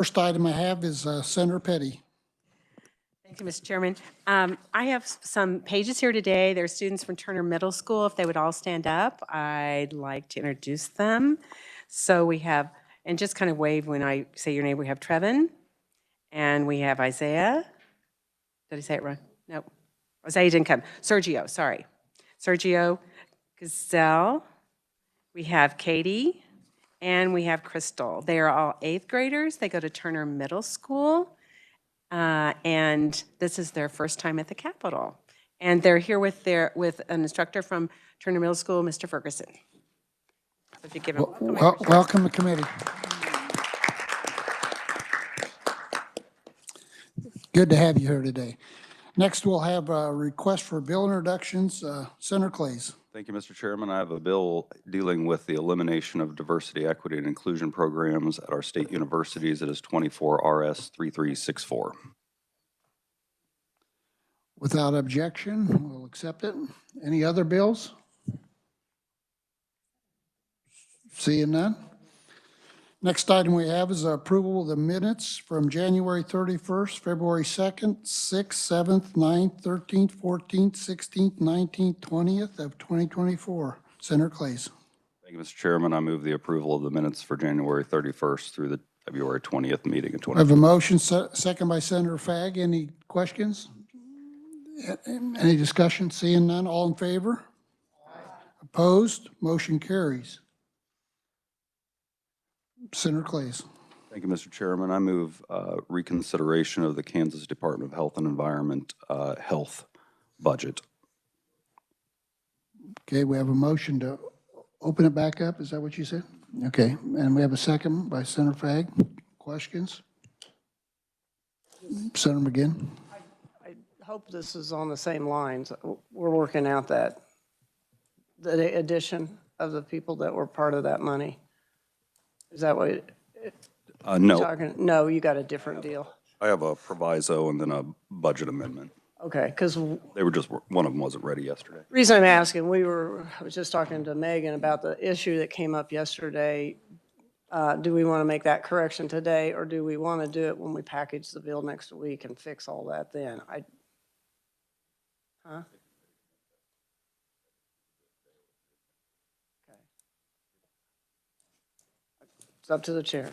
First item I have is Senator Petty. Thank you, Mr. Chairman. I have some pages here today. They're students from Turner Middle School. If they would all stand up, I'd like to introduce them. So we have, and just kind of wave when I say your name, we have Trevin, and we have Isaiah. Did I say it wrong? No. Isaiah didn't come. Sergio, sorry. Sergio Gazelle. We have Katie, and we have Crystal. They are all 8th graders. They go to Turner Middle School. And this is their first time at the Capitol. And they're here with an instructor from Turner Middle School, Mr. Ferguson. So if you give him welcome to committee. Good to have you here today. Next, we'll have a request for bill introductions. Senator Clays. Thank you, Mr. Chairman. I have a bill dealing with the elimination of diversity, equity, and inclusion programs at our state universities. It is 24 RS 3364. Without objection, we'll accept it. Any other bills? Seeing none. Next item we have is approval of the minutes from January 31st, February 2nd, 6th, 7th, 9th, 13th, 14th, 16th, 19th, 20th of 2024. Senator Clays. Thank you, Mr. Chairman. I move the approval of the minutes for January 31st through the February 20th meeting in 2024. I have a motion, second by Senator Fagg. Any questions? Any discussion? Seeing none, all in favor? Aye. Opposed? Motion carries. Senator Clays. Thank you, Mr. Chairman. I move reconsideration of the Kansas Department of Health and Environment health budget. Okay, we have a motion to open it back up. Is that what you said? Okay, and we have a second by Senator Fagg. Questions? Senator McGinn. I hope this is on the same lines. We're working out the addition of the people that were part of that money. Is that what? No. No, you got a different deal. I have a proviso and then a budget amendment. Okay, because They were just, one of them wasn't ready yesterday. reason I'm asking, I was just talking to Megan about the issue that came up yesterday. Do we want to make that correction today, or do we want to do it when we package the bill next week and fix all that then? Huh? Okay. It's up to the chair.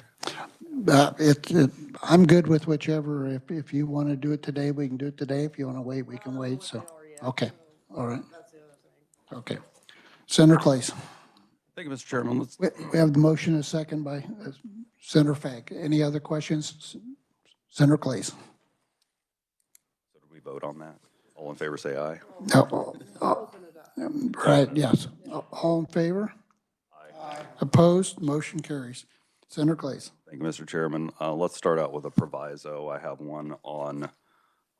I'm good with whichever. If you want to do it today, we can do it today. If you want to wait, we can wait. So, okay. All right. Okay. Senator Clays. Thank you, Mr. Chairman. We have the motion and a second by Senator Fagg. Any other questions? Senator Clays. So did we vote on that? All in favor, say aye. No. Right, yes. All in favor? Aye. Opposed? Motion carries. Senator Clays. Thank you, Mr. Chairman. Let's start out with a proviso. I have one on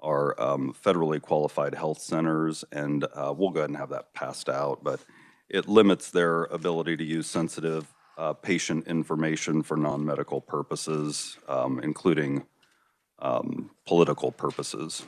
our federally qualified health centers, and we'll go ahead and have that passed out, but it limits their ability to use sensitive patient information for non-medical purposes, including political purposes.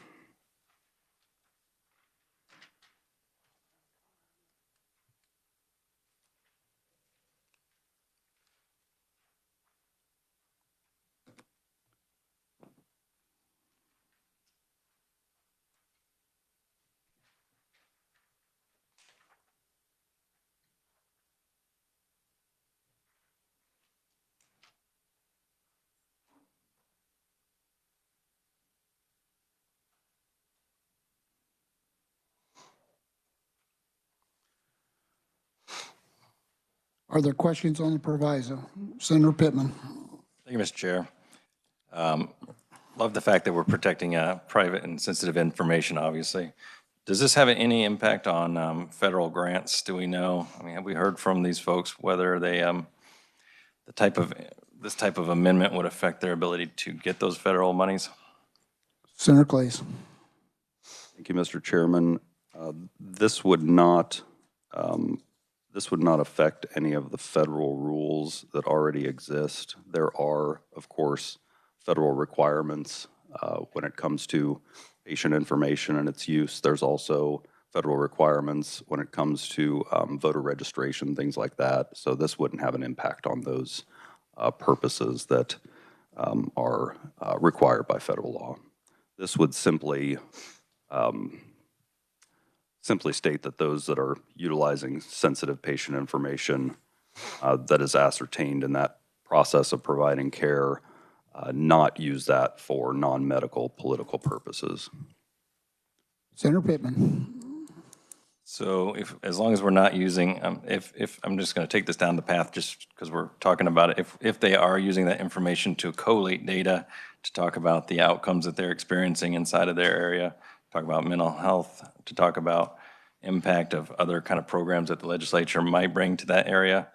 Are there questions on the proviso? Senator Pittman. Thank you, Mr. Chair. Love the fact that we're protecting private and sensitive information, obviously. Does this have any impact on federal grants? Do we know? I mean, have we heard from these folks whether they, this type of amendment would affect their ability to get those federal monies? Senator Clays. Thank you, Mr. Chairman. This would not affect any of the federal rules that already exist. There are, of course, federal requirements when it comes to patient information and its use. There's also federal requirements when it comes to voter registration, things like that. So this wouldn't have an impact on those purposes that are required by federal law. This would simply state that those that are utilizing sensitive patient information that is ascertained in that process of providing care, not use that for non-medical political purposes. Senator Pittman. So as long as we're not using, if I'm just going to take this down the path just because we're talking about it, if they are using that information to collate data, to talk about the outcomes that they're experiencing inside of their area, talk about mental health, to talk about impact of other kind of programs that the legislature might bring to that area,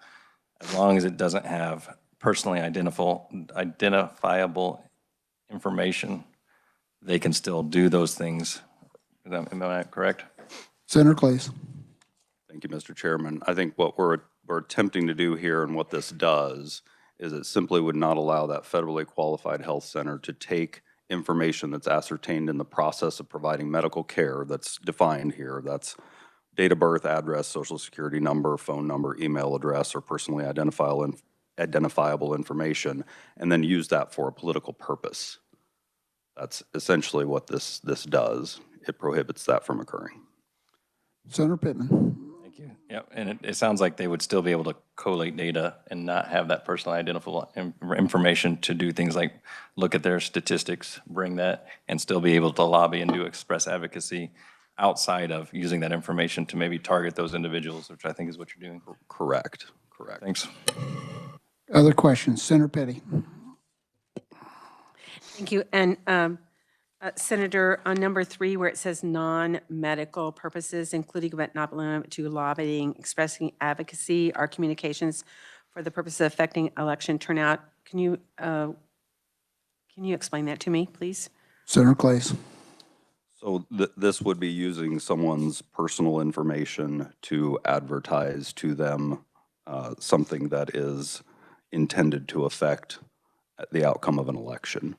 as long as it doesn't have personally identifiable information, they can still do those things. Am I correct? Senator Claes. Thank you, Mr. Chairman. I think what we're attempting to do here and what this does is it simply would not allow that federally qualified health center to take information that's ascertained in the process of providing medical care that's defined here. That's date of birth, address, social security number, phone number, email address, or personally identifiable information, and then use that for a political purpose. That's essentially what this does. It prohibits that from occurring. Senator Pittman. Thank you. Yeah, and it sounds like they would still be able to collate data and not have that personally identifiable information to do things like look at their statistics, bring that, and still be able to lobby and do express advocacy outside of using that information to maybe target those individuals, which I think is what you're doing. Correct. Thanks. Other questions? Senator Petty. Thank you. And Senator, on number 3, where it says non-medical purposes, including but not limited to lobbying, expressing advocacy, or communications for the purpose of affecting election turnout, can you explain that to me, please? Senator Claes. So this would be using someone's personal information to advertise to them something that is intended to affect the outcome of an election,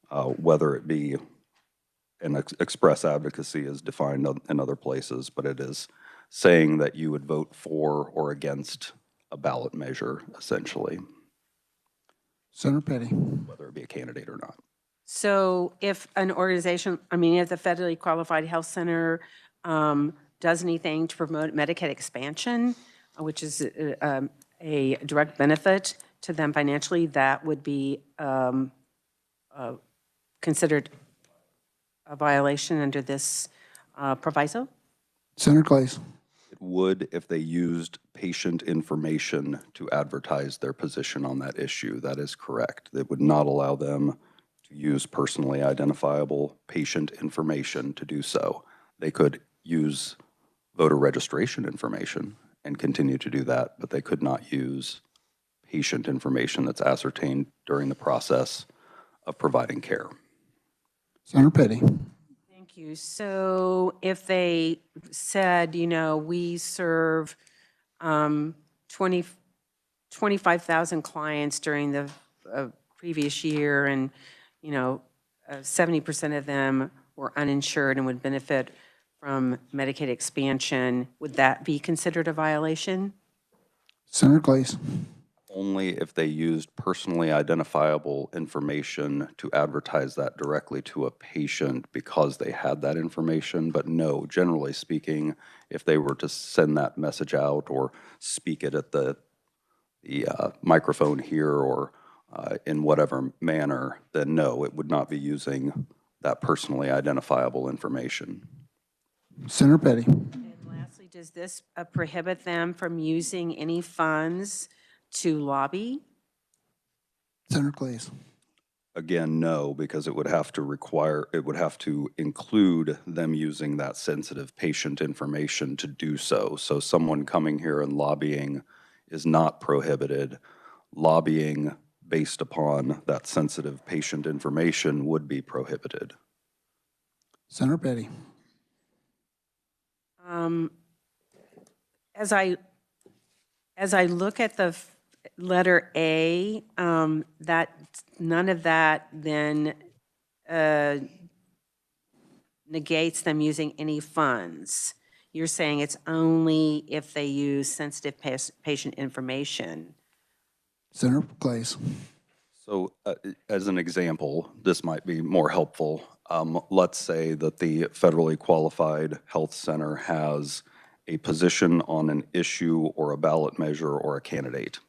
whether it be an express advocacy is defined in other places, but it is saying that you would vote for or against a ballot measure, essentially, Senator Petty. whether it be a candidate or not. So if an organization, if the federally qualified health center does anything to promote Medicaid expansion, which is a direct benefit to them financially, that would be considered a violation under this proviso? Senator Claes. It would if they used patient information to advertise their position on that issue. That is correct. It would not allow them to use personally identifiable patient information to do so. They could use voter registration information and continue to do that, but they could not use patient information that's ascertained during the process of providing care. Senator Petty. Thank you. So if they said, we serve 25,000 clients during the previous year, and 70% of them were uninsured and would benefit from Medicaid expansion, would that be considered a violation? Senator Claes. Only if they used personally identifiable information to advertise that directly to a patient because they had that information. But no, generally speaking, if they were to send that message out or speak it at the microphone here or in whatever manner, then no, it would not be using that personally identifiable information. Senator Petty. And lastly, does this prohibit them from using any funds to lobby? Senator Claes. Again, no, because it would have to include them using that sensitive patient information to do so. So someone coming here and lobbying is not prohibited. Lobbying based upon that sensitive patient information would be prohibited. Senator Petty. As I look at the letter A, that none of that then negates them using any funds. You're saying it's only if they use sensitive patient information. Senator Claes. So as an example, this might be more helpful. Let's say that the federally qualified health center has a position on an issue or a ballot measure or a candidate.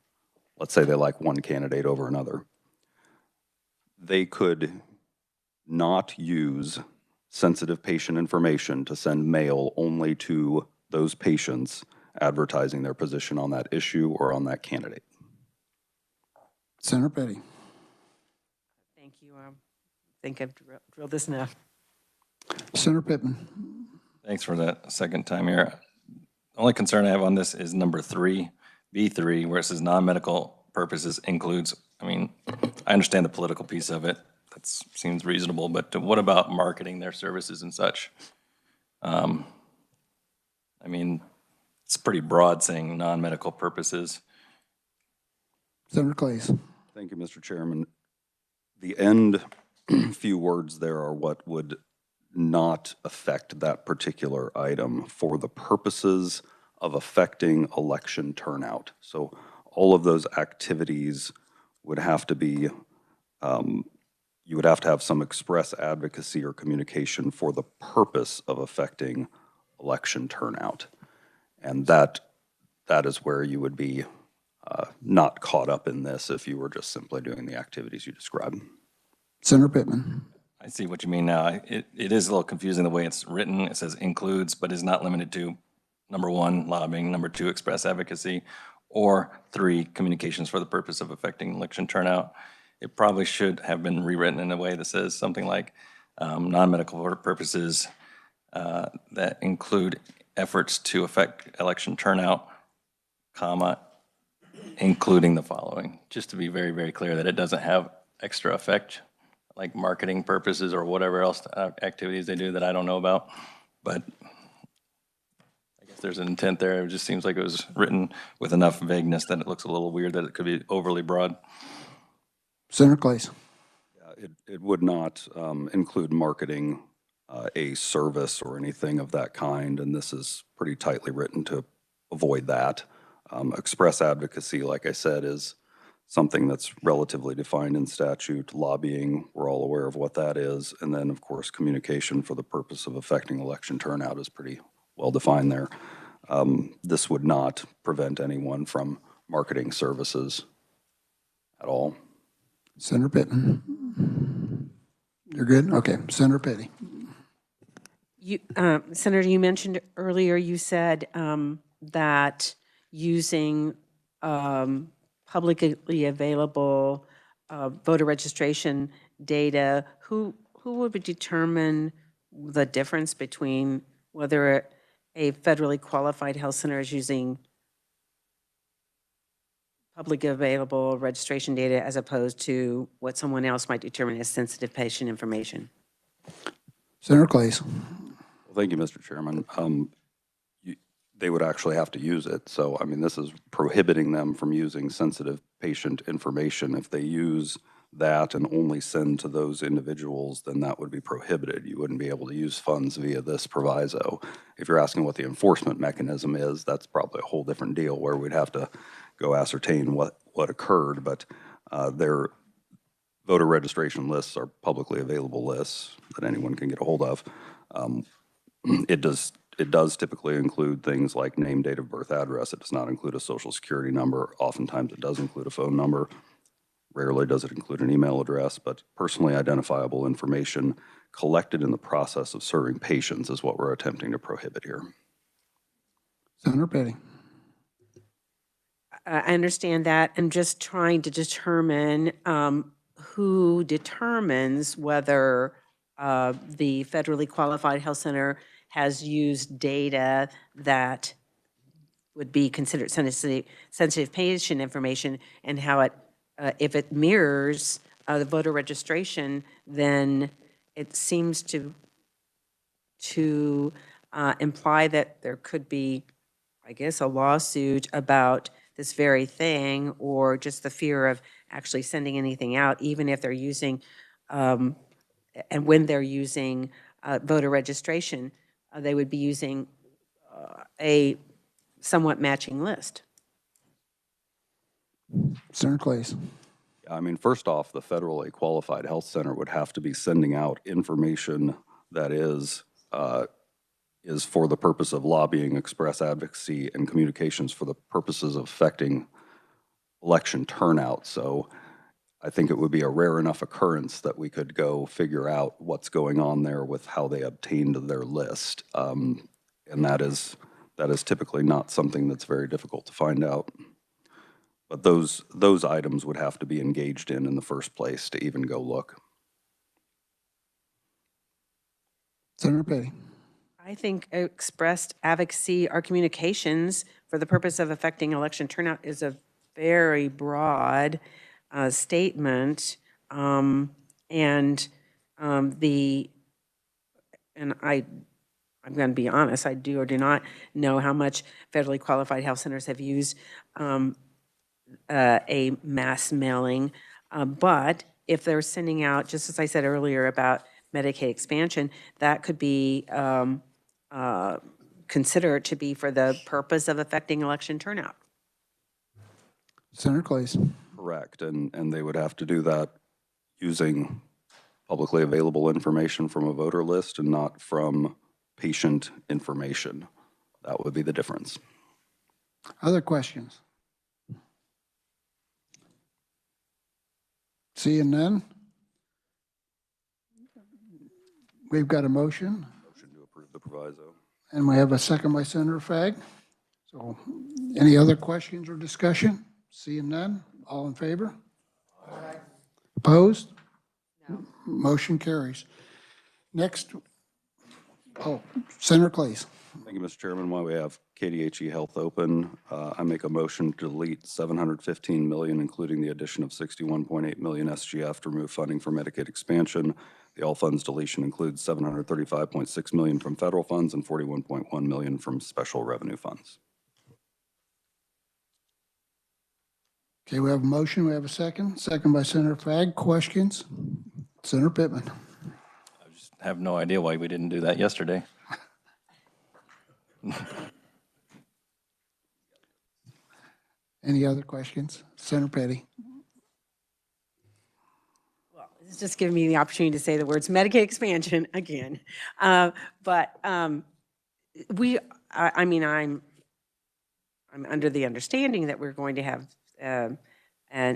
Let's say they like one candidate over another. They could not use sensitive patient information to send mail only to those patients advertising their position on that issue or on that candidate. Senator Petty. Thank you. I think I've drilled this enough. Senator Pittman. Thanks for that second time here. The only concern I have on this is number 3, B3, where it says non-medical purposes includes, I mean, I understand the political piece of it. That seems reasonable, but what about marketing their services and such? I mean, it's pretty broad saying non-medical purposes. Senator Clays. Thank you, Mr. Chairman. The end few words there are what would not affect that particular item for the purposes of affecting election turnout. So all of those activities would have to be, you would have to have some express advocacy or communication for the purpose of affecting election turnout. And that is where you would be not caught up in this if you were just simply doing the activities you described. Senator Pittman. I see what you mean now. It is a little confusing the way it's written. It says includes, but is not limited to, number 1, lobbying, number 2, express advocacy, or 3, communications for the purpose of affecting election turnout. It probably should have been rewritten in a way that says something like non-medical purposes that include efforts to affect election turnout, comma, including the following, just to be very, very clear that it doesn't have extra effect, like marketing purposes or whatever else activities they do that I don't know about. But I guess there's an intent there. It just seems like it was written with enough vagueness that it looks a little weird that it could be overly broad. Senator Clays. Yeah, it would not include marketing a service or anything of that kind, and this is pretty tightly written to avoid that. Express advocacy, like I said, is something that's relatively defined in statute. Lobbying, we're all aware of what that is. And then, of course, communication for the purpose of affecting election turnout is pretty well defined there. This would not prevent anyone from marketing services at all. Senator Pittman. You're good? Okay. Senator Petty. You, Senator, you mentioned earlier, you said that using publicly available voter registration data, who would determine the difference between whether a federally qualified health center is using publicly available registration data as opposed to what someone else might determine as sensitive patient information? Senator Clays. Well, thank you, Mr. Chairman. They would actually have to use it. So, I mean, this is prohibiting them from using sensitive patient information. If they use that and only send to those individuals, then that would be prohibited. You wouldn't be able to use funds via this proviso. If you're asking what the enforcement mechanism is, that's probably a whole different deal where we'd have to go ascertain what occurred. But their voter registration lists are publicly available lists that anyone can get a hold of. It does typically include things like name, date of birth, address. It does not include a social security number. Oftentimes it does include a phone number. Rarely does it include an email address, but personally identifiable information collected in the process of serving patients is what we're attempting to prohibit here. Senator Petty. I understand that. I'm just trying to determine who determines whether the federally qualified health center has used data that would be considered sensitive patient information, and how it, if it mirrors the voter registration, then it seems to imply that there could be, I guess, a lawsuit about this very thing, or just the fear of actually sending anything out, even if they're using, and when they're using voter registration, they would be using a somewhat matching list. Senator Clays. I mean, first off, the federally qualified health center would have to be sending out information that is for the purpose of lobbying, express advocacy, and communications for the purposes of affecting election turnout. So I think it would be a rare enough occurrence that we could go figure out what's going on there with how they obtained their list. And that is typically not something that's very difficult to find out. But those items would have to be engaged in the first place to even go look. Senator Petty. I think expressed advocacy or communications for the purpose of affecting election turnout is a very broad statement. I'm going to be honest, I do or do not know how much federally qualified health centers have used a mass mailing. But if they're sending out, just as I said earlier about Medicaid expansion, that could be considered to be for the purpose of affecting election turnout. Senator Clays. Correct, and they would have to do that using publicly available information from a voter list and not from patient information. That would be the difference. Other questions? Seeing none? We've got a motion, Motion to approve the proviso. and we have a second by Senator Fagg. So any other questions or discussion? Seeing none? All in favor? Opposed? No. Motion carries. Next, Senator Clays. Thank you, Mr. Chairman. While we have KDHE Health open, I make a motion to delete $715 million, including the addition of $61.8 million SGF to remove funding for Medicaid expansion. The all funds deletion includes $735.6 million from federal funds and $41.1 million from special revenue funds. Okay, we have a motion, we have a second. Second by Senator Fagg. Questions? Senator Pittman. I just have no idea why we didn't do that yesterday. Any other questions? Senator Petty. Well, it's just giving me the opportunity to say the words Medicaid expansion again. I'm under the understanding that we're going to have an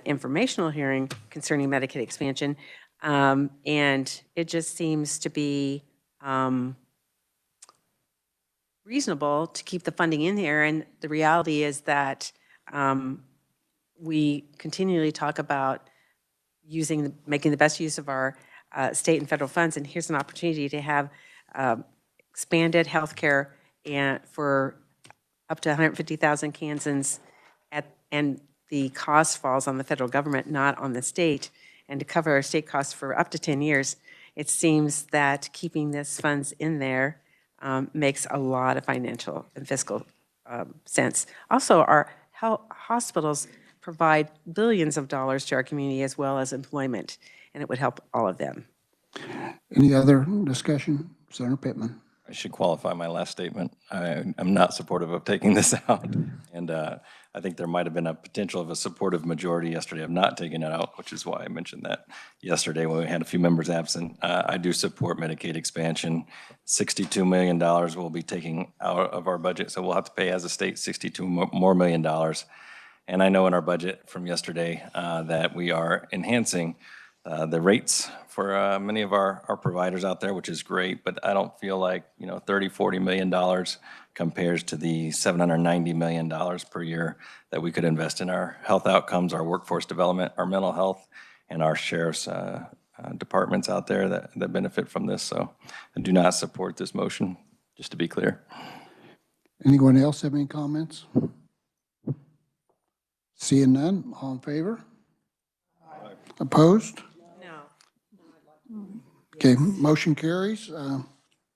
informational hearing concerning Medicaid expansion. And it just seems to be reasonable to keep the funding in there. And the reality is that we continually talk about making the best use of our state and federal funds. And here's an opportunity to have expanded healthcare and for up to 150,000 Kansans and the cost falls on the federal government, not on the state, and to cover our state costs for up to 10 years. It seems that keeping this funds in there makes a lot of financial and fiscal sense. Also, our hospitals provide billions of dollars to our community as well as employment, and it would help all of them. Any other discussion? Senator Pittman. I should qualify my last statement. I'm not supportive of taking this out. And I think there might have been a potential of a supportive majority yesterday of not taking it out, which is why I mentioned that yesterday when we had a few members absent. I do support Medicaid expansion. $62 million we'll be taking out of our budget, so we'll have to pay as a state $62 more million. And I know in our budget from yesterday that we are enhancing the rates for many of our providers out there, which is great, but I don't feel like, $30-40 million compares to the $790 million per year that we could invest in our health outcomes, our workforce development, our mental health, and our sheriff's departments out there that benefit from this. So I do not support this motion, just to be clear. Anyone else have any comments? Seeing none, all in favor? Aye. Opposed? No. Okay, motion carries.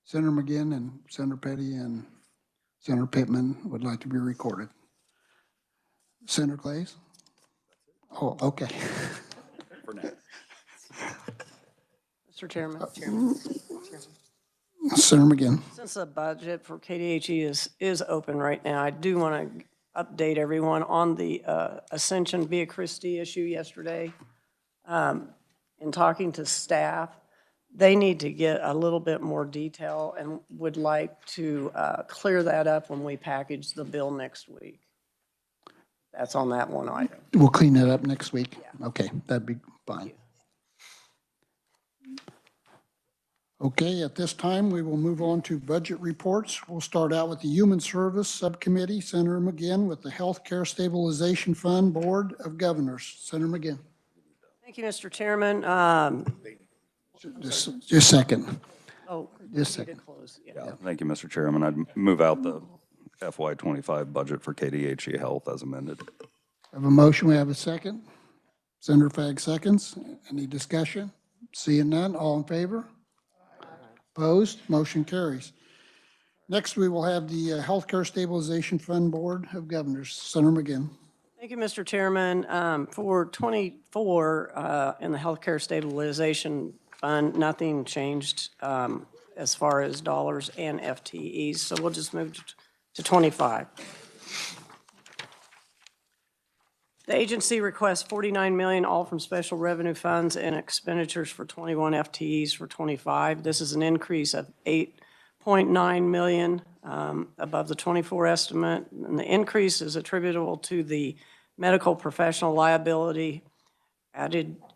Senator McGinn and Senator Petty and Senator Pittman would like to be recorded. Senator Clays? Oh, okay. For now. Mr. Chairman. Senator McGinn. Since the budget for KDHE is open right now, I do want to update everyone on the Ascension Via Christi issue yesterday. In talking to staff, they need to get a little bit more detail and would like to clear that up when we package the bill next week. That's on that one item. We'll clean that up next week? Okay, that'd be fine. Okay, at this time, we will move on to budget reports. We'll start out with the Human Service Subcommittee. Senator McGinn with the Healthcare Stabilization Fund Board of Governors. Senator McGinn. Thank you, Mr. Chairman. Just a second. Oh, Just a need to second. close. Yeah. Yeah, thank you, Mr. Chairman. I'd move out the FY25 budget for KDHE Health as amended. I have a motion, we have a second. Senator Fag seconds. Any discussion? Seeing none, all in favor? Opposed? Motion carries. Next, we will have the Healthcare Stabilization Fund Board of Governors. Senator McGinn. Thank you, Mr. Chairman. For 24, in the Healthcare Stabilization Fund, nothing changed as far as dollars and FTEs, so we'll just move to 25. The agency requests $49 million, all from special revenue funds and expenditures for 21 FTEs for 25. This is an increase of $8.9 million above the 24 estimate, and the increase is attributable to the medical professional liability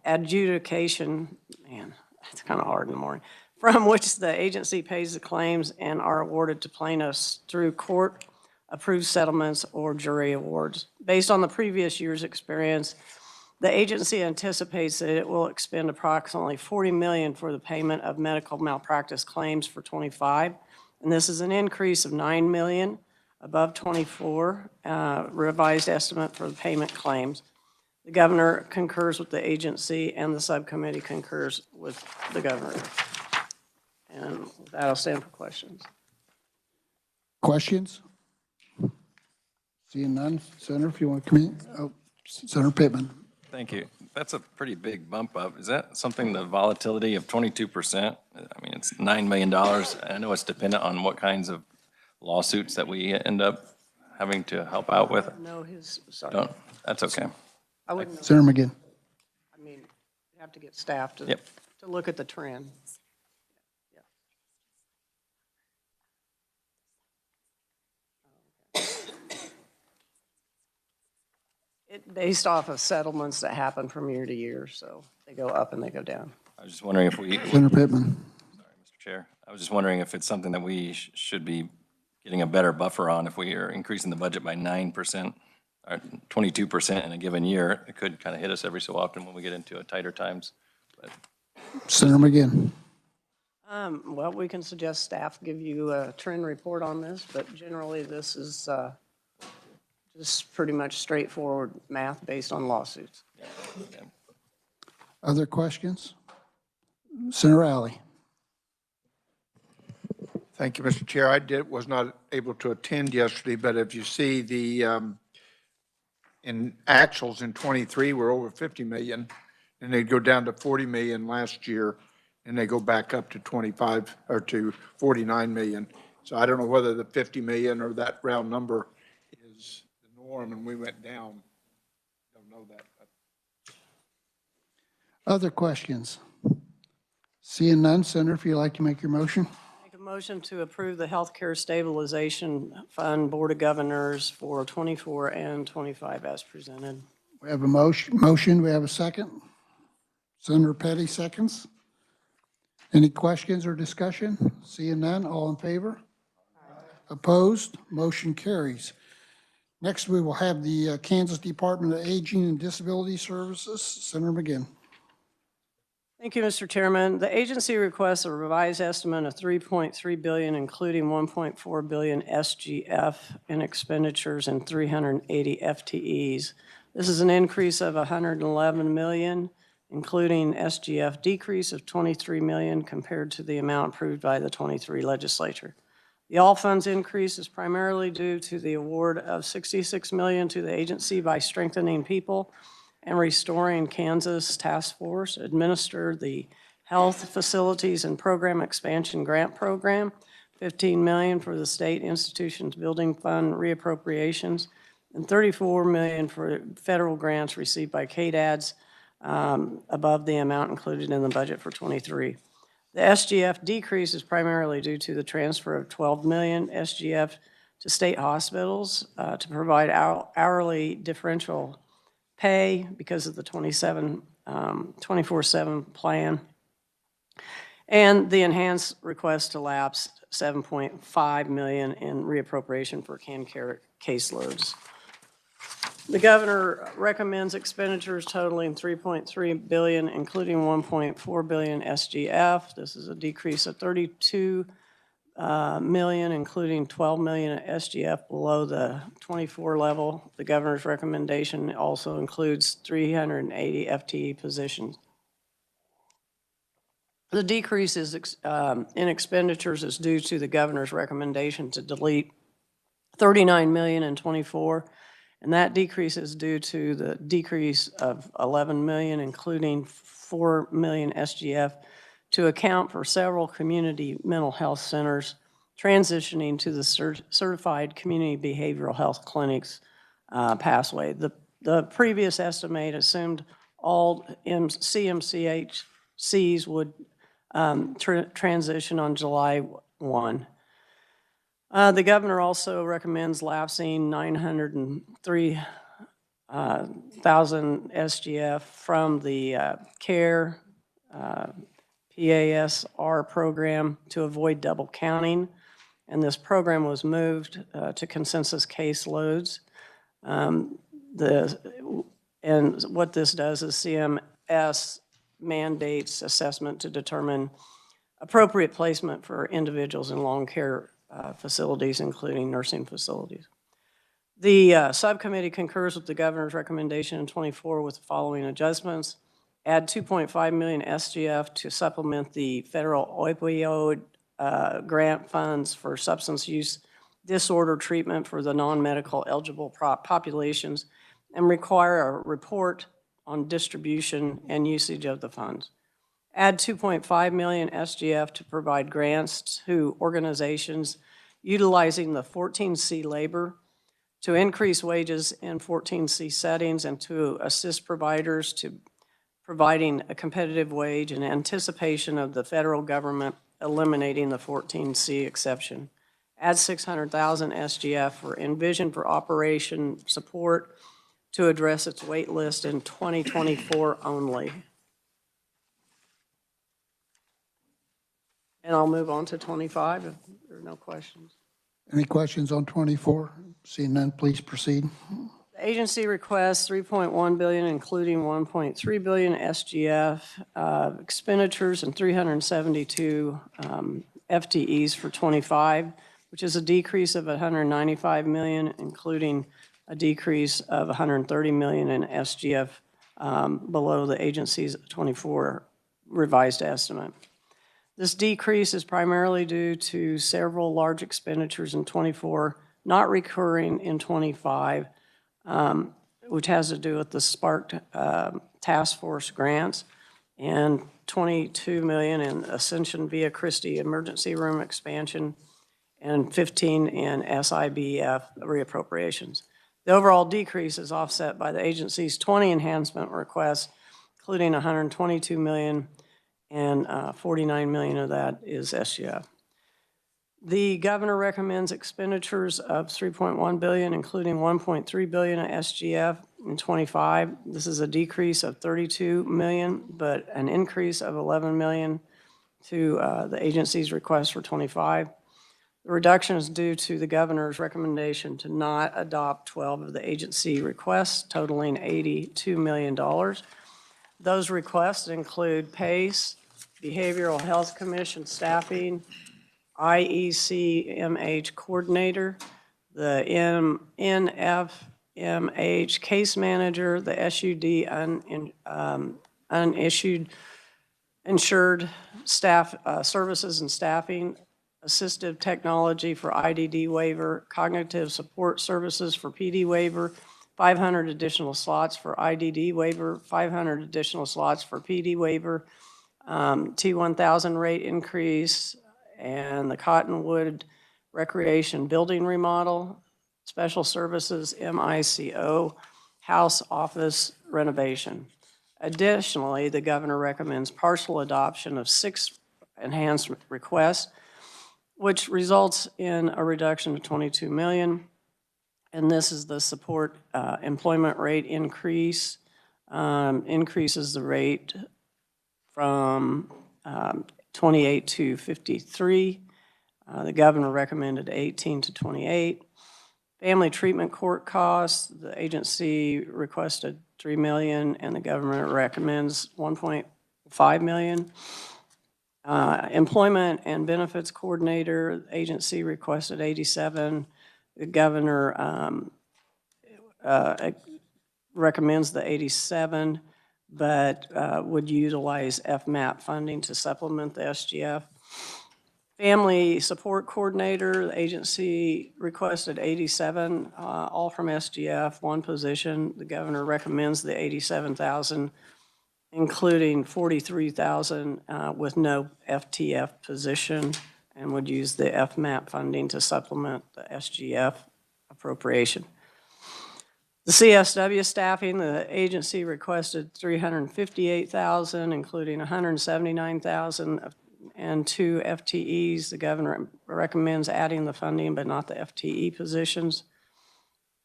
adjudication, man, that's kind of hard in the morning, from which the agency pays the claims and are awarded to plaintiffs through court-approved settlements or jury awards. Based on the previous year's experience, the agency anticipates that it will expend approximately $40 million for the payment of medical malpractice claims for 25, and this is an increase of $9 million above 24 revised estimate for the payment claims. The governor concurs with the agency, and the subcommittee concurs with the governor. And with that, I'll stand for questions. Questions? Seeing none. Senator, if you want to come in. Oh, Senator Pittman. Thank you. That's a pretty big bump up. Is that something, the volatility of 22%? I mean, it's $9 million. I know it's dependent on what kinds of lawsuits that we end up having to help out with. No, his, sorry. Don't, that's okay. I wouldn't know. Senator McGinn. I mean, you have to get staff to, Yep. to look at the trend. It based off of settlements that happen from year to year, so they go up and they go down. I was just wondering if we, Senator Pittman. Mr. Chair, I was just wondering if it's something that we should be getting a better buffer on. If we are increasing the budget by 9% or 22% in a given year, it could kind of hit us every so often when we get into tighter times. But Senator McGinn. Well, we can suggest staff give you a trend report on this, but generally this is just pretty much straightforward math based on lawsuits. yeah. Other questions? Senator Alley. Thank you, Mr. Chair. Was not able to attend yesterday, but if you see the, in actuals in 23, we're over 50 million, and they'd go down to 40 million last year, and they go back up to 25 or to 49 million. So I don't know whether the 50 million or that round number is the norm, and we went down. Don't know that. Other questions? Seeing none, Senator, if you'd like to make your motion. Make a motion to approve the Healthcare Stabilization Fund Board of Governors for 24 and 25 as presented. We have a motion. We have a second. Senator Petty seconds. Any questions or discussion? Seeing none, all in favor? Opposed? Motion carries. Next, we will have the Kansas Department of Aging and Disability Services. Senator McGinn. Thank you, Mr. Chairman. The agency requests a revised estimate of $3.3 billion, including $1.4 billion SGF in expenditures and 380 FTEs. This is an increase of $111 million, including SGF decrease of $23 million compared to the amount approved by the 23 legislature. The all funds increase is primarily due to the award of $66 million to the agency by strengthening people and restoring Kansas Task Force, administer the Health Facilities and Program Expansion Grant Program, $15 million for the State Institutions Building Fund reappropriations, and $34 million for federal grants received by KDADS above the amount included in the budget for '23. The SGF decrease is primarily due to the transfer of 12 million SGF to state hospitals to provide hourly differential pay because of the 24/7 plan, and the enhanced request to lapse 7.5 million in reappropriation for CAN-CARE caseloads. The governor recommends expenditures totaling 3.3 billion, including 1.4 billion SGF. This is a decrease of 32 million, including 12 million SGF below the 24 level. The governor's recommendation also includes 380 FTE positions. The decrease in expenditures is due to the governor's recommendation to delete 39 million in '24, and that decrease is due to the decrease of 11 million, including 4 million SGF, to account for several community mental health centers transitioning to the certified community behavioral health clinics pathway. The previous estimate assumed all CMCHCs would transition on July 1. The governor also recommends lapsing 903,000 SGF from the CARE PASR program to avoid double counting, and this program was moved to consensus caseloads. And what this does is CMS mandates assessment to determine appropriate placement for individuals in long care facilities, including nursing facilities. The subcommittee concurs with the governor's recommendation in '24 with the following adjustments. Add 2.5 million SGF to supplement the federal opioid grant funds for substance use disorder treatment for the non-medical eligible populations, and require a report on distribution and usage of the funds. Add 2.5 million SGF to provide grants to organizations utilizing the 14C labor to increase wages in 14C settings and to assist providers to providing a competitive wage in anticipation of the federal government eliminating the 14C exception. Add 600,000 SGF for Envision for operation support to address its wait list in 2024 only. And I'll move on to 25 if there are no questions. Any questions on 24? Seeing none, please proceed. The agency requests 3.1 billion, including 1.3 billion SGF expenditures and 372 FTEs for 25, which is a decrease of 195 million, including a decrease of 130 million in SGF below the agency's 24 revised estimate. This decrease is primarily due to several large expenditures in 24 not recurring in 25, which has to do with the Spark Task Force grants, and 22 million in Ascension Via Christi emergency room expansion, and 15 in SIBF reappropriations. The overall decrease is offset by the agency's 20 enhancement requests, including 122 million, and 49 million of that is SGF. The governor recommends expenditures of 3.1 billion, including 1.3 billion of SGF in 25. This is a decrease of 32 million, but an increase of 11 million to the agency's request for 25. The reduction is due to the governor's recommendation to not adopt 12 of the agency requests, totaling $82 million. Those requests include PACE, Behavioral Health Commission staffing, IECMH coordinator, the NFMH case manager, the SUD unissued insured staff services and staffing, assistive technology for IDD waiver, cognitive support services for PD waiver, 500 additional slots for IDD waiver, 500 additional slots for PD waiver, T1000 rate increase, and the Cottonwood Recreation Building remodel, special services MICO, house office renovation. Additionally, the governor recommends partial adoption of 6 enhancement requests, which results in a reduction of 22 million. And this is the support employment rate increase, increases the rate from 28 to 53. The governor recommended 18 to 28. Family treatment court costs, the agency requested 3 million and the government recommends 1.5 million. Employment and benefits coordinator, the agency requested 87. The governor recommends the 87, but would utilize FMAP funding to supplement the SGF. Family support coordinator, the agency requested 87, all from SGF, one position. The governor recommends the 87,000, including 43,000 with no FTF position, and would use the FMAP funding to supplement the SGF appropriation. The CSW staffing, the agency requested 358,000, including 179,000 and 2 FTEs. The governor recommends adding the funding, but not the FTE positions.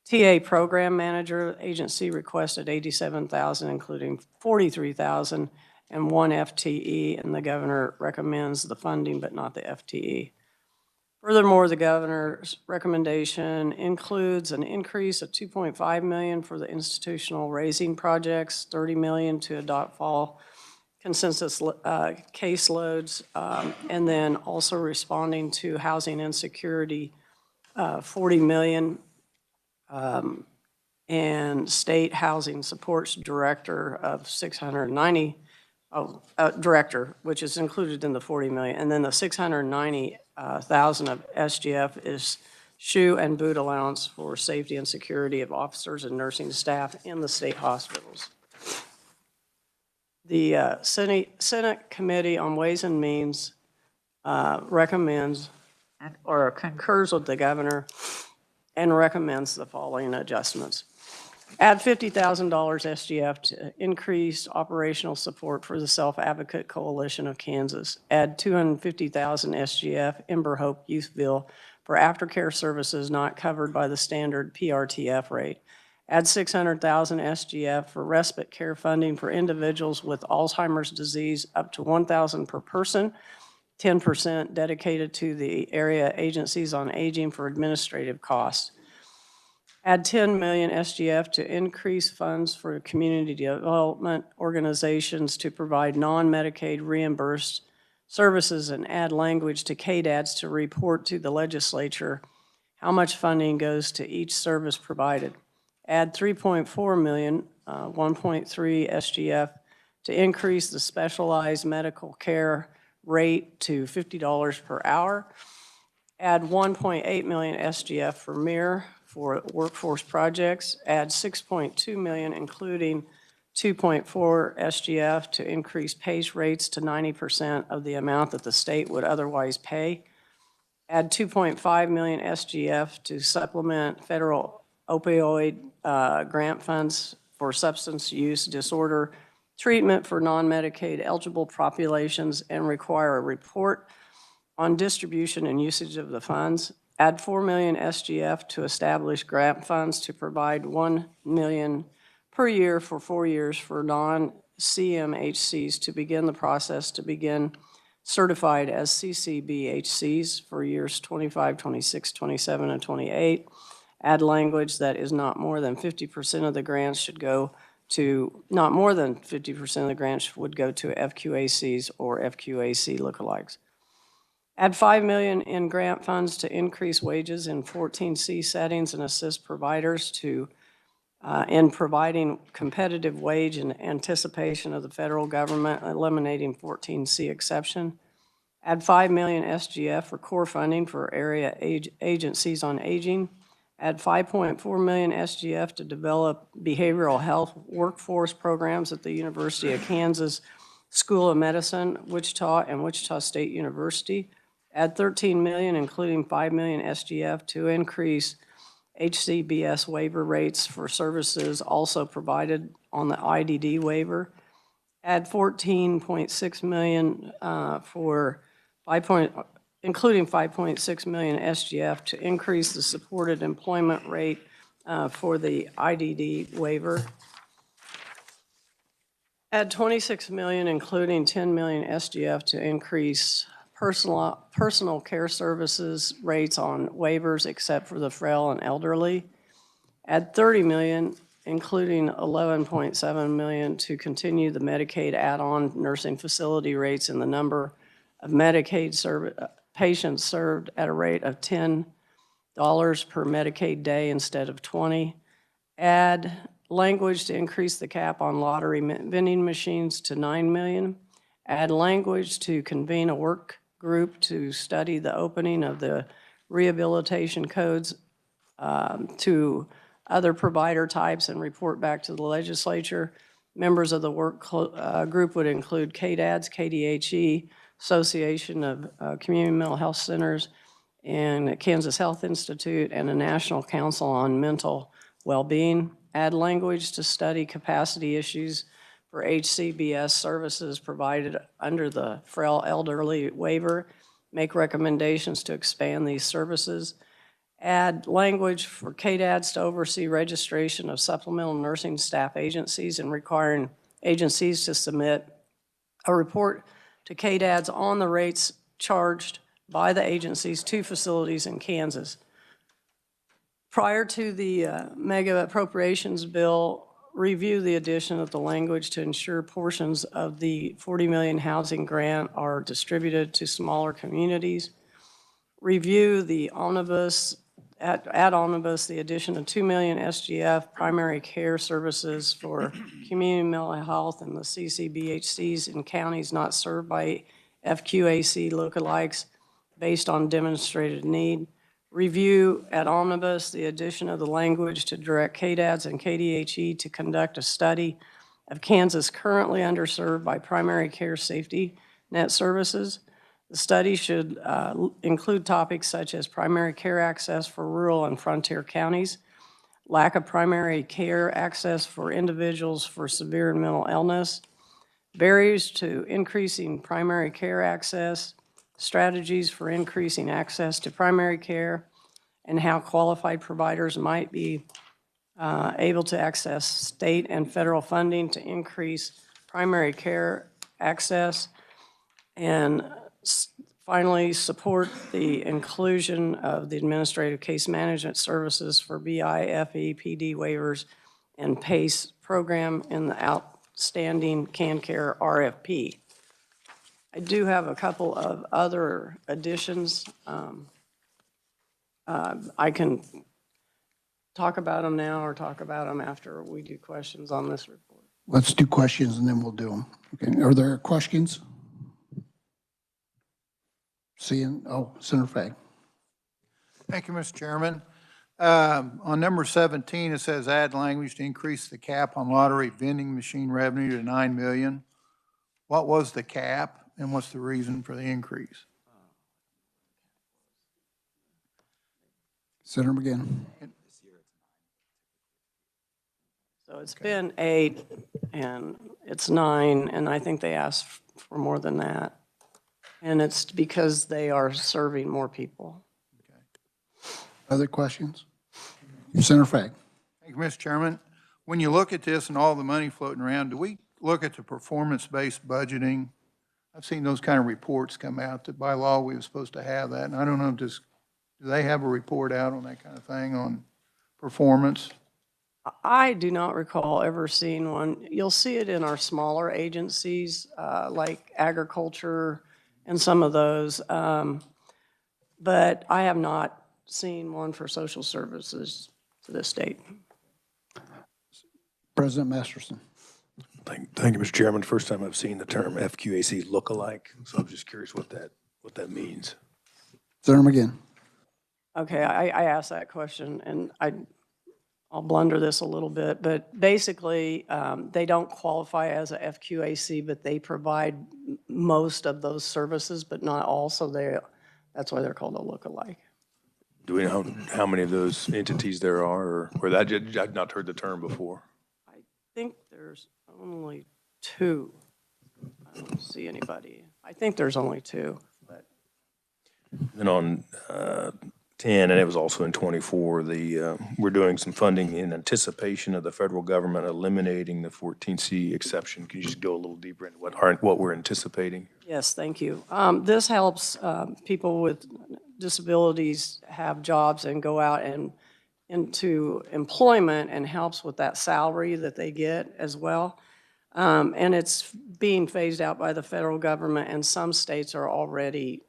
TA program manager, agency requested 87,000, including 43,000 and 1 FTE, and the governor recommends the funding, but not the FTE. Furthermore, the governor's recommendation includes an increase of 2.5 million for the institutional raising projects, 30 million to adopt fall consensus caseloads, and then also responding to housing insecurity, 40 million, and state housing supports director of 690, director, which is included in the 40 million, and then the 690,000 of SGF is shoe and boot allowance for safety and security of officers and nursing staff in the state hospitals. The Senate Committee on Ways and Means recommends or concurs with the governor and recommends the following adjustments. Add $50,000 SGF to increase operational support for the Self-Advocate Coalition of Kansas. Add 250,000 SGF Ember Hope Youthville for aftercare services not covered by the standard PRTF rate. Add 600,000 SGF for respite care funding for individuals with Alzheimer's disease up to 1,000 per person, 10% dedicated to the area agencies on aging for administrative costs. Add 10 million SGF to increase funds for community development organizations to provide non-Medicaid reimbursed services, and add language to KDADs to report to the legislature how much funding goes to each service provided. Add 3.4 million, 1.3 SGF to increase the specialized medical care rate to $50 per hour. Add 1.8 million SGF for MIR for workforce projects. Add 6.2 million, including 2.4 SGF to increase PACE rates to 90% of the amount that the state would otherwise pay. Add 2.5 million SGF to supplement federal opioid grant funds for substance use disorder treatment for non-Medicaid eligible populations and require a report on distribution and usage of the funds. Add 4 million SGF to establish grant funds to provide 1 million per year for 4 years for non-CMHCs to begin the process to begin certified as CCBHCs for years 25, 26, 27, and 28. Add language that is not more than 50% of the grants should go to, not more than 50% of the grants would go to FQACs or FQAC lookalikes. Add 5 million in grant funds to increase wages in 14C settings and assist providers to in providing competitive wage in anticipation of the federal government eliminating 14C exception. Add 5 million SGF for core funding for area agencies on aging. Add 5.4 million SGF to develop behavioral health workforce programs at the University of Kansas School of Medicine, Wichita, and Wichita State University. Add 13 million, including 5 million SGF to increase HCBS waiver rates for services also provided on the IDD waiver. add 14.6 million for 5 point, including 5.6 million SGF to increase the supported employment rate for the IDD waiver. Add 26 million, including 10 million SGF to increase personal care services rates on waivers except for the frail and elderly. Add 30 million, including 11.7 million to continue the Medicaid add-on nursing facility rates and the number of Medicaid patients served at a rate of $10 per Medicaid day instead of 20. Add language to increase the cap on lottery vending machines to 9 million. Add language to convene a work group to study the opening of the rehabilitation codes to other provider types and report back to the legislature. Members of the work group would include KDADS, KDHE, Association of Community Mental Health Centers, and Kansas Health Institute, and a National Council on Mental Well-being. Add language to study capacity issues for HCBS services provided under the frail elderly waiver. Make recommendations to expand these services. Add language for KDADS to oversee registration of supplemental nursing staff agencies and requiring agencies to submit a report to KDADS on the rates charged by the agencies to facilities in Kansas. Prior to the mega appropriations bill, review the addition of the language to ensure portions of the 40 million housing grant are distributed to smaller communities. Review the omnibus, add omnibus the addition of 2 million SGF primary care services for community mental health and the CCBHCs in counties not served by FQAC lookalikes based on demonstrated need. Review at omnibus the addition of the language to direct KDADS and KDHE to conduct a study of Kansas currently underserved by primary care safety net services. The study should include topics such as primary care access for rural and frontier counties, lack of primary care access for individuals for severe mental illness, barriers to increasing primary care access, strategies for increasing access to primary care, and how qualified providers might be able to access state and federal funding to increase primary care access, and finally, support the inclusion of the administrative case management services for BI, FE, PD waivers, and PACE program in the outstanding CanCare RFP. I do have a couple of other additions. I can talk about them now or talk about them after we do questions on this report. Let's do questions and then we'll do them. Okay, are there questions? Senator Fagg. Thank you, Mr. Chairman. On number 17, it says add language to increase the cap on lottery vending machine revenue to 9 million. What was the cap and what's the reason for the increase? Senator McGinn. So it's been 8 and it's 9, and I think they asked for more than that. And it's because they are serving more people. Other questions? Senator Fagg. Thank you, Mr. Chairman. When you look at this and all the money floating around, do we look at the performance-based budgeting? I've seen those kind of reports come out that by law we were supposed to have that. And I don't know, do they have a report out on that kind of thing on performance? I do not recall ever seeing one. You'll see it in our smaller agencies like agriculture and some of those. But I have not seen one for social services to this date. President Masterson. Thank you, Mr. Chairman. First time I've seen the term FQAC look-alike, so I'm just curious what that means. Senator McGinn. Okay, I asked that question, and I'll blunder this a little bit, but basically, they don't qualify as a FQAC, but they provide most of those services, but not all, so that's why they're called a look-alike. Do we know how many of those entities there are, or that I've not heard the term before? I think there's only 2. I don't see anybody. I think there's only two, but Then on 10, and it was also in 24, we're doing some funding in anticipation of the federal government eliminating the 14C exception. Can you just go a little deeper into what we're anticipating? yes, thank you. This helps people with disabilities have jobs and go out and into employment and helps with that salary that they get as well. And it's being phased out by the federal government, and some states are already,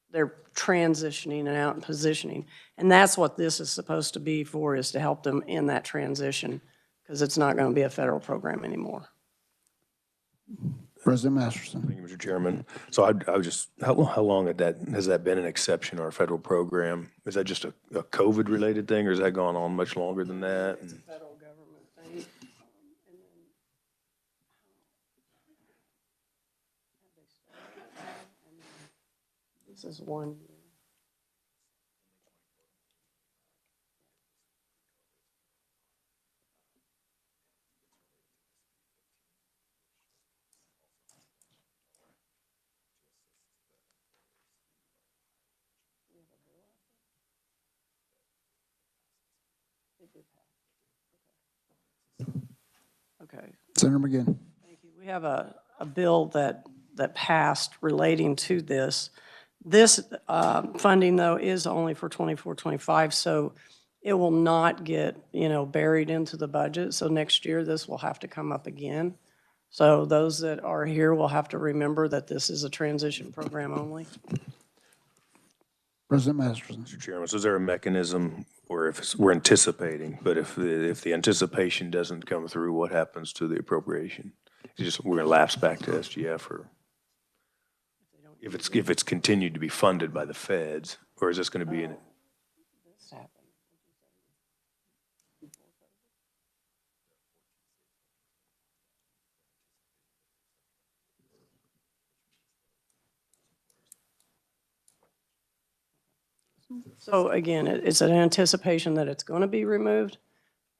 they're transitioning and out and positioning. And that's what this is supposed to be for, is to help them in that transition, because it's not going to be a federal program anymore. President Masterson. Thank you, Mr. Chairman. So I was just, how long has that been an exception or a federal program? Is that just a COVID-related thing, or has that gone on much longer than that? It's a federal government thing. This is 1 year. Okay. Senator McGinn. Thank you. We have a bill that passed relating to this. This funding, though, is only for 24, 25, so it will not get, buried into the budget. So next year, this will have to come up again. So those that are here will have to remember that this is a transition program only. President Masterson. Mr. Chairman, so is there a mechanism where we're anticipating, but if the anticipation doesn't come through, what happens to the appropriation? We're going to lapse back to SGF, or if it's continued to be funded by the feds, or is this going to be in? This happened. So again, it's an anticipation that it's going to be removed,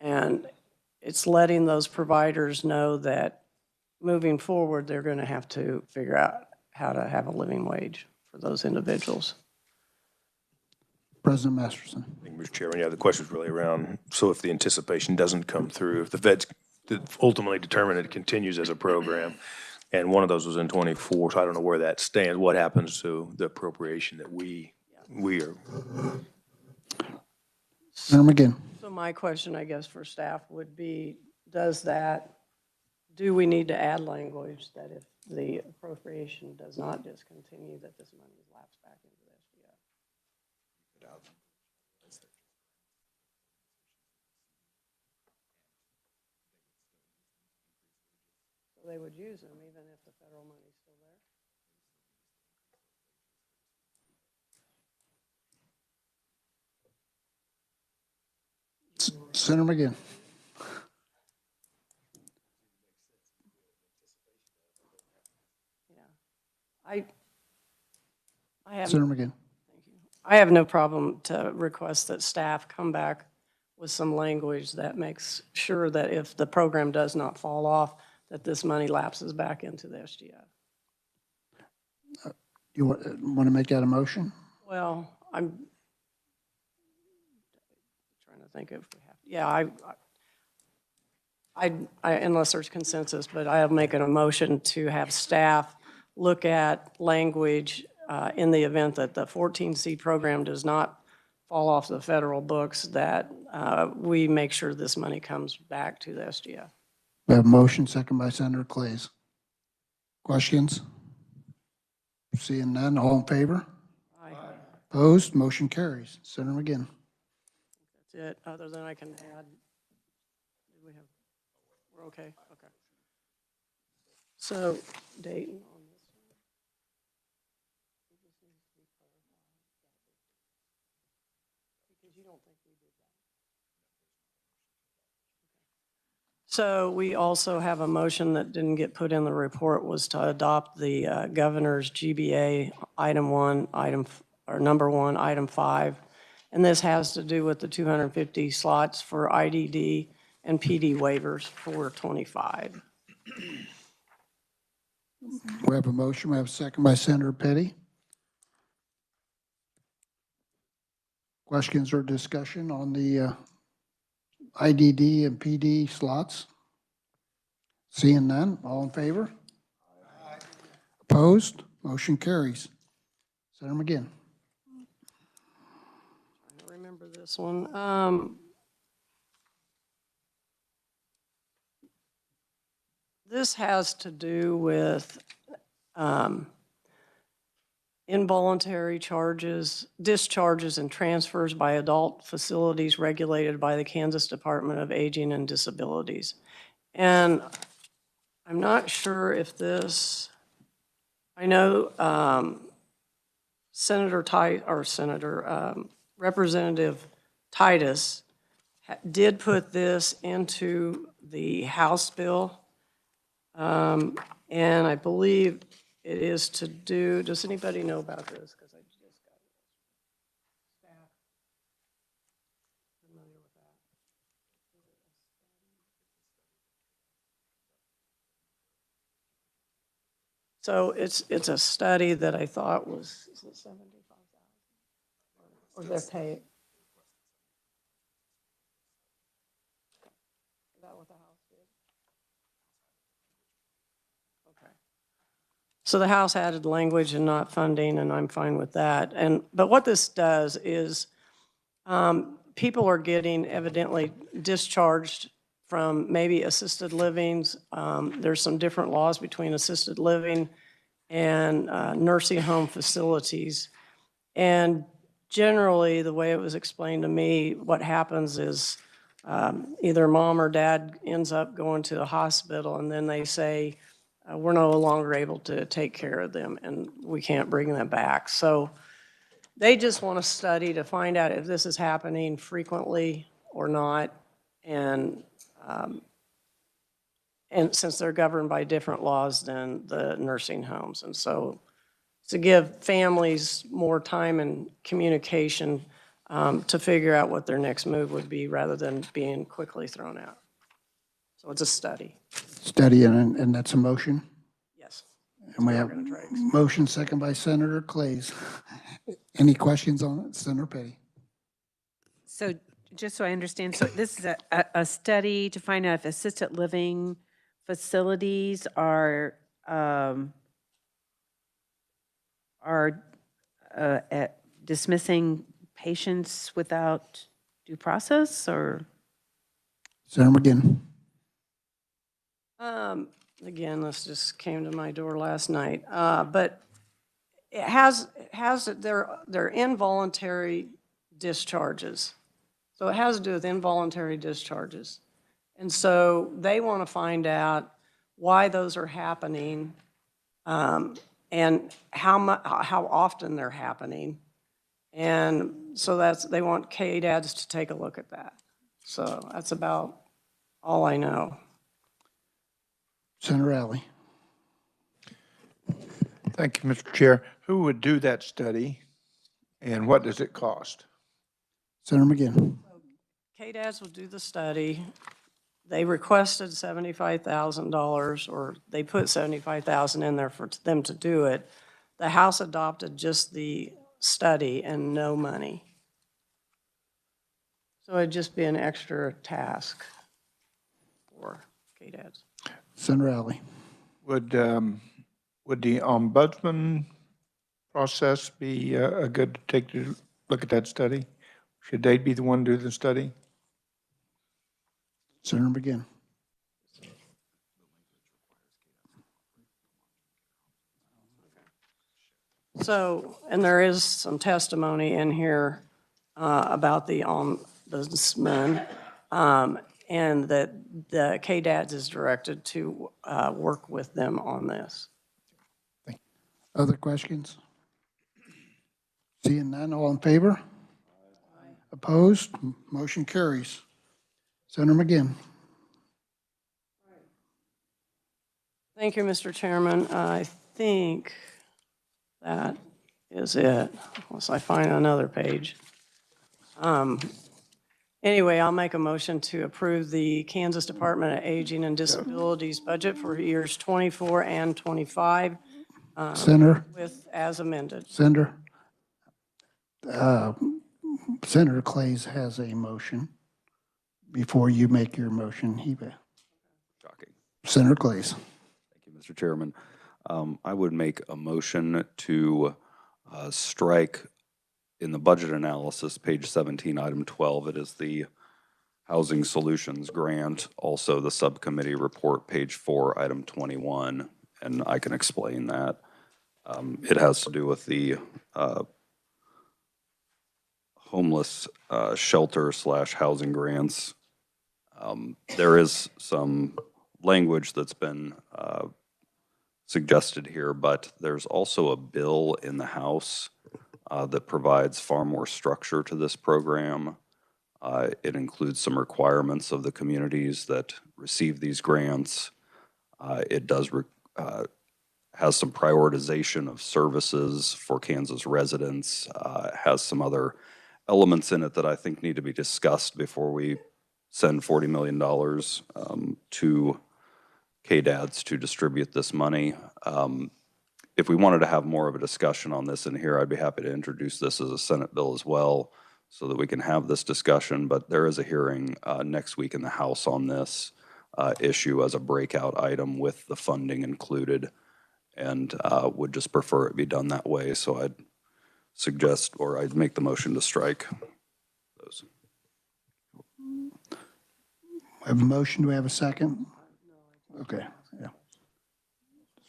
and it's letting those providers know that moving forward, they're going to have to figure out how to have a living wage for those individuals. President Masterson. Thank you, Mr. Chairman. Yeah, the question is really around, so if the anticipation doesn't come through, if the feds ultimately determine it continues as a program, and one of those was in 24, so I don't know where that stands, what happens to the appropriation that we are? Senator McGinn. So my question, I guess, for staff would be, do we need to add language that if the appropriation does not discontinue, that this money is lapsed back into the SGF? So they would use them even if the federal money is still there? Senator McGinn. I have. Senator McGinn. I have no problem to request that staff come back with some language that makes sure that if the program does not fall off, that this money lapses back into the SGF. You want to make that a motion? Well, I'm trying to think if we have, yeah, I unless there's consensus, but I am making a motion to have staff look at language in the event that the 14C program does not fall off the federal books, that we make sure this money comes back to the SGF. We have a motion, second by Senator Clays. Questions? Seeing none, all in favor? Aye. Opposed? Motion carries. Senator McGinn. That's it, other than I can add, we're okay? Okay. So, Dayton on this one. Because you don't think we did that. So we also have a motion that didn't get put in the report, was to adopt the governor's GBA number 1, item 5. And this has to do with the 250 slots for IDD and PD waivers for 25. We have a motion, we have a second by Senator Petty. Questions or discussion on the IDD and PD slots? Seeing none, all in favor? Opposed? Motion carries. Senator McGinn. I remember this one. This has to do with involuntary charges, discharges and transfers by adult facilities regulated by the Kansas Department of Aging and Disabilities. And I'm not sure if this, I know Representative Titus did put this into the House bill. And I believe it is to do, does anybody know about this? Because I just got staff familiar with that. So it's a study that I thought was, is it 75,000? Or their pay? Is that what the House did? Okay. So the House added language and not funding, and I'm fine with that. But what this does is people are getting evidently discharged from maybe assisted livings. There's some different laws between assisted living and nursing home facilities. And generally, the way it was explained to me, what happens is either mom or dad ends up going to the hospital, and then they say, we're no longer able to take care of them, and we can't bring them back. So they just want to study to find out if this is happening frequently or not, and since they're governed by different laws than the nursing homes. And so to give families more time and communication to figure out what their next move would be rather than being quickly thrown out. So it's a study. Study, and that's a motion. Yes. And we have motion second by Senator Clays. Any questions on it? Senator Petty. So just so I understand, so this is a study to find out if assisted living facilities are at dismissing patients without due process, or? Senator McGinn. Again, this just came to my door last night, but it has their involuntary discharges. So it has to do with involuntary discharges. And so they want to find out why those are happening and how often they're happening. And so they want KDADs to take a look at that. So that's about all I know. Senator Alley. Thank you, Mr. Chair. Who would do that study, and what does it cost? Senator McGinn. KDADs will do the study. They requested $75,000, or they put $75,000 in there for them to do it. The House adopted just the study and no money. So it'd just be an extra task for KDADs. Senator Alley. Would the ombudsman process be a good to take a look at that study? Should they be the one to do the study? Senator McGinn. So, and there is some testimony in here about the ombudsman, and that the KDADS is directed to work with them on this. Other questions? Seeing none, all in favor? Opposed? Motion carries. Senator McGinn. Thank you, Mr. Chairman. I think that is it, unless I find another page. And Anyway, I'll make a motion to approve the Kansas Department of Aging and Disabilities budget for years 24 and 25 Senator, with as amended. Senator, Senator Clays has a motion. Before you make your motion, Shocking. Senator Clays. Thank you, Mr. Chairman. I would make a motion to strike in the budget analysis, page 17, item 12. It is the Housing Solutions Grant, also the subcommittee report, page 4, item 21, and I can explain that. It has to do with the homeless shelter / housing grants. There is some language that's been suggested here, but there's also a bill in the House that provides far more structure to this program. It includes some requirements of the communities that receive these grants. It does has some prioritization of services for Kansas residents, has some other elements in it that I think need to be discussed before we send $40 million to KDADs to distribute this money. If we wanted to have more of a discussion on this in here, I'd be happy to introduce this as a Senate bill as well so that we can have this discussion. But there is a hearing next week in the House on this issue as a breakout item with the funding included, and would just prefer it be done that way. So I'd suggest, or I'd make the motion to strike those. I have a motion. Do we have a second? Okay, yeah.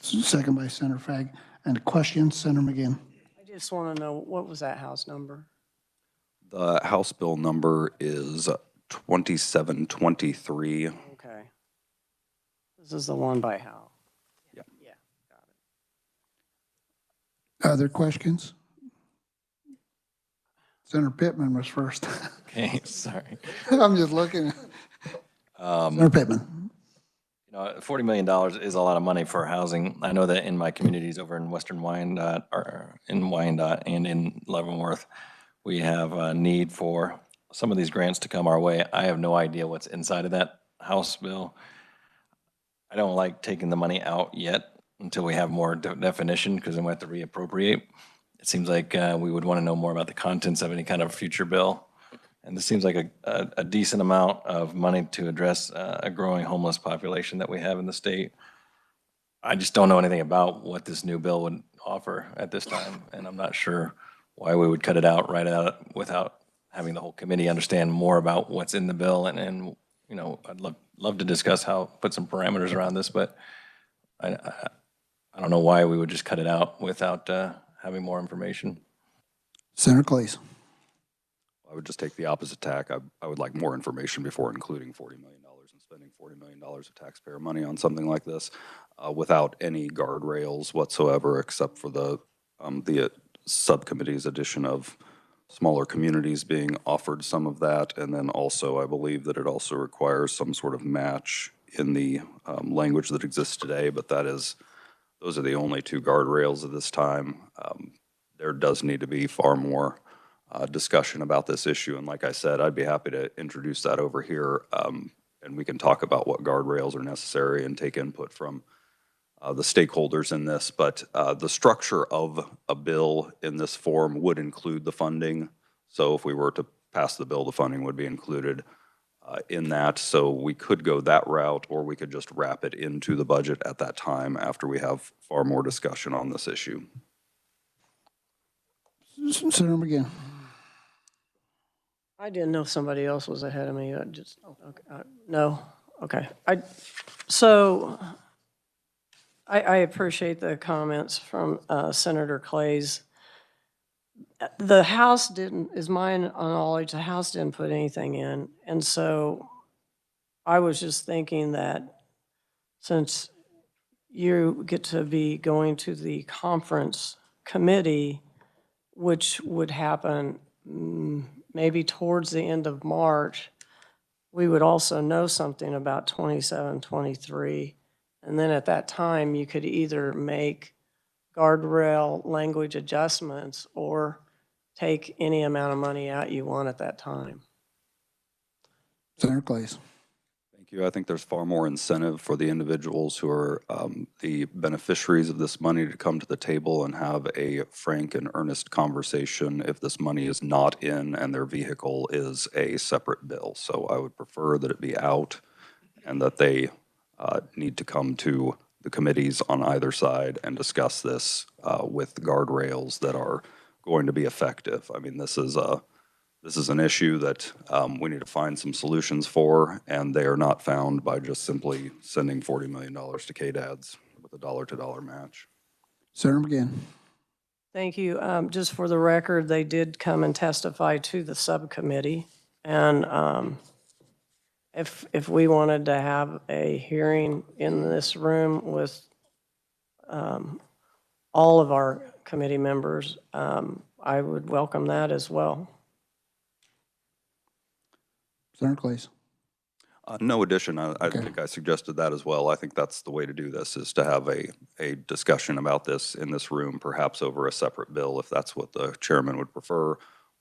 Second by Senator Fag. And a question, Senator McGinn. I just want to know, what was that house number? The House bill number is 2723. Okay. This is the one by Hal. Yeah. Yeah, got it. Other questions? Senator Pittman was first. Okay, sorry. I'm just looking. Senator Pittman. You know, $40 million is a lot of money for housing. I know that in my communities over in Western Wyandotte, or in Wyandotte and in Leavenworth, we have a need for some of these grants to come our way. I have no idea what's inside of that House bill. I don't like taking the money out yet until we have more definition, because then we have to reappropriate. It seems like we would want to know more about the contents of any kind of future bill. And this seems like a decent amount of money to address a growing homeless population that we have in the state. I just don't know anything about what this new bill would offer at this time, and I'm not sure why we would cut it out right out without having the whole committee understand more about what's in the bill. And you know, I'd love to discuss how, put some parameters around this, but I don't know why we would just cut it out without having more information. Senator Clays. I would just take the opposite tack. I would like more information before including $40 million and spending $40 million of taxpayer money on something like this without any guardrails whatsoever, except for the subcommittee's addition of smaller communities being offered some of that. And then also, I believe that it also requires some sort of match in the language that exists today, but those are the only two guardrails at this time. There does need to be far more discussion about this issue. And like I said, I'd be happy to introduce that over here, and we can talk about what guardrails are necessary and take input from the stakeholders in this. But the structure of a bill in this form would include the funding. So if we were to pass the bill, the funding would be included in that. So we could go that route, or we could just wrap it into the budget at that time after we have far more discussion on this issue. Senator McGinn. I didn't know somebody else was ahead of me. I just, okay, no, okay. So I appreciate the comments from Senator Clays. The House didn't, is my knowledge, the House didn't put anything in. And so I was just thinking that since you get to be going to the conference committee, which would happen maybe towards the end of March, we would also know something about 27, 23. And then at that time, you could either make guardrail language adjustments or take any amount of money out you want at that time. Senator Clays. Thank you. I think there's far more incentive for the individuals who are the beneficiaries of this money to come to the table and have a frank and earnest conversation if this money is not in and their vehicle is a separate bill. So I would prefer that it be out and that they need to come to the committees on either side and discuss this with guardrails that are going to be effective. I mean, this is an issue that we need to find some solutions for, and they are not found by just simply sending $40 million to KDADS with a dollar-to-dollar match. Senator McGinn. Thank you. Just for the record, they did come and testify to the subcommittee. And if we wanted to have a hearing in this room with all of our committee members, I would welcome that as well. Senator Clays. No addition. I think I suggested that as well. I think that's the way to do this, is to have a discussion about this in this room, perhaps over a separate bill, if that's what the chairman would prefer,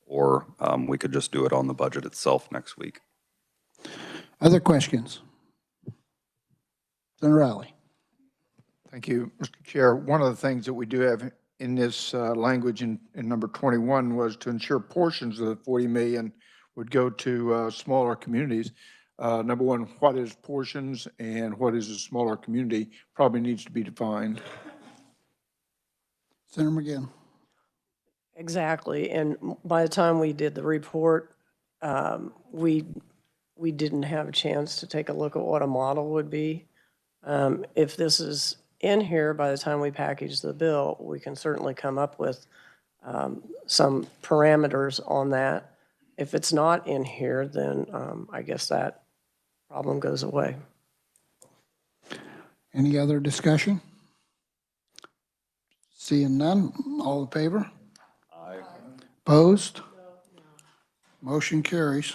or we could just do it on the budget itself next week. Other questions? Senator Rowley. Thank you, Mr. Chair. One of the things that we do have in this language in number 21 was to ensure portions of the 40 million would go to smaller communities. Number one, what is portions and what is a smaller community probably needs to be defined. Senator McGinn. Exactly. And by the time we did the report, we didn't have a chance to take a look at what a model would be. If this is in here by the time we package the bill, we can certainly come up with some parameters on that. If it's not in here, then I guess that problem goes away. Any other discussion? Seeing none, all in favor? Aye. Opposed? Motion carries.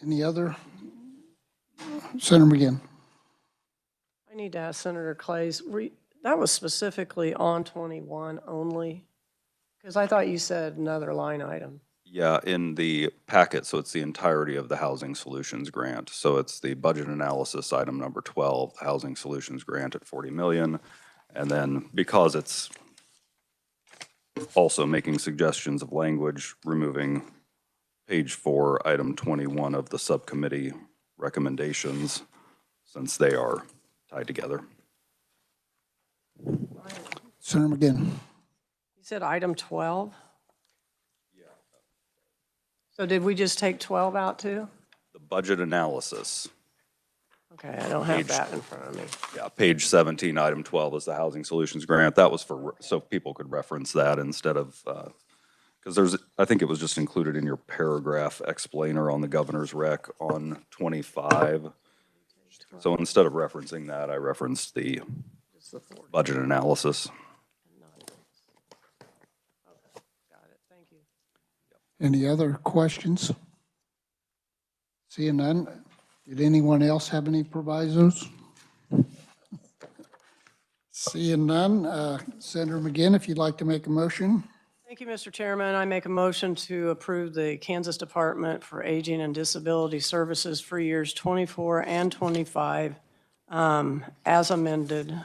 Any other? Senator McGinn. I need to ask Senator Clays, that was specifically on 21 only? Because I thought you said another line item. Yeah, in the packet, so it's the entirety of the Housing Solutions Grant. So it's the budget analysis item number 12, the Housing Solutions Grant at 40 million. And then because it's also making suggestions of language, removing page 4, item 21 of the subcommittee recommendations, since they are tied together. Senator McGinn. You said item 12? Yeah. So did we just take 12 out too? The budget analysis. Okay, I don't have that in front of me. Yeah, page 17, item 12 is the Housing Solutions Grant. That was for, so people could reference that instead of, because there's, I think it was just included in your paragraph explainer on the governor's rec on 25. So instead of referencing that, I referenced the budget analysis. Got it, thank you. Any other questions? Seeing none, did anyone else have any provisos? Seeing none, Senator McGinn, if you'd like to make a motion. Thank you, Mr. Chairman. I make a motion to approve the Kansas Department for Aging and Disability Services for years 24 and 25 as amended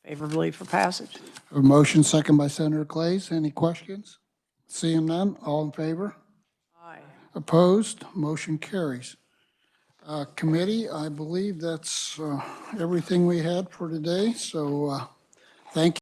favorably for passage. A motion second by Senator Clays. Any questions? Seeing none, all in favor? Aye. Opposed? Motion carries. Committee, I believe that's everything we had for today, so thank you.